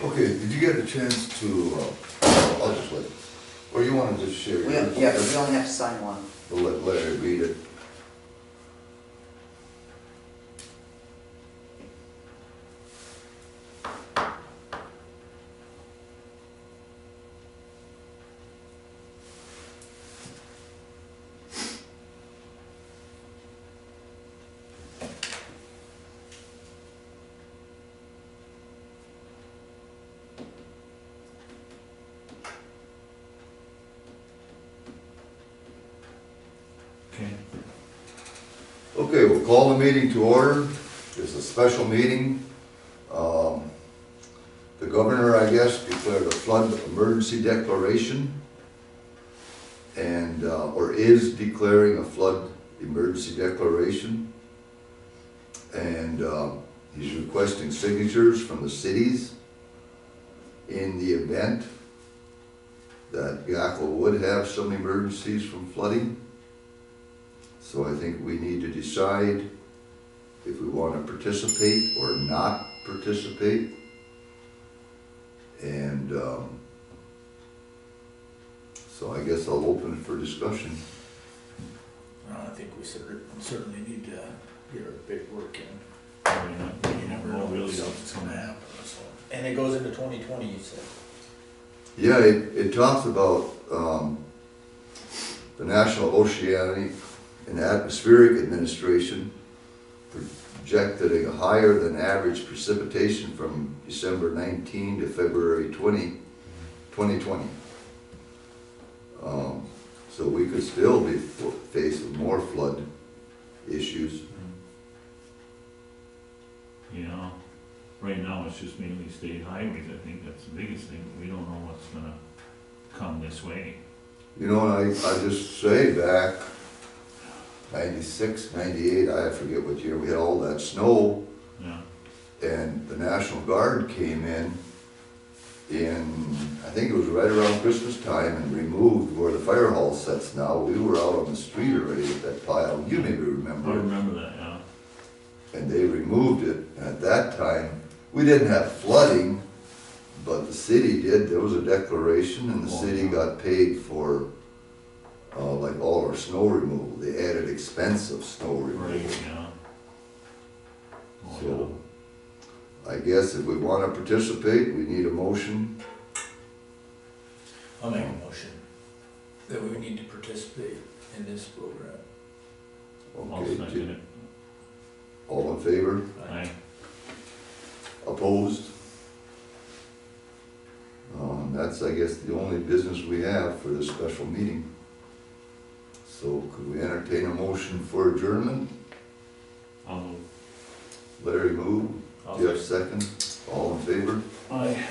Okay, did you get a chance to, I'll just let, or you wanna just share yours? Yeah, but we only have to sign one. We'll let Larry read it. Okay. Okay, we'll call the meeting to order. It's a special meeting. The governor, I guess, declared a flood emergency declaration and, or is declaring a flood emergency declaration. And he's requesting signatures from the cities in the event that Gackle would have some emergencies from flooding. So I think we need to decide if we want to participate or not participate. And so I guess I'll open it for discussion. I think we certainly need to get our paperwork in. You never know really what's gonna happen, so. And it goes into 2020, you said? Yeah, it talks about the National Oceanic and Atmospheric Administration projected a higher than average precipitation from December 19 to February 2020. So we could still be faced with more flood issues. Yeah, right now it's just mainly state highways, I think that's the biggest thing. We don't know what's gonna come this way. You know, and I just say back 96, 98, I forget what year, we had all that snow. Yeah. And the National Guard came in, I think it was right around Christmas time, and removed where the fire hall sits now. We were out on the street already with that pile. You maybe remember. I remember that, yeah. And they removed it. And at that time, we didn't have flooding, but the city did. There was a declaration, and the city got paid for like all our snow removal. The added expense of snow removal. Right, yeah. Oh, So, I guess if we want to participate, we need a motion. I'll make a motion that we need to participate in this program. I'll Okay, second it. all in favor? Aye. Opposed? That's, I guess, the only business we have for this special meeting. So could we entertain a motion for adjournment? I'll, Larry move, I'll Jeff second, all in favor? aye.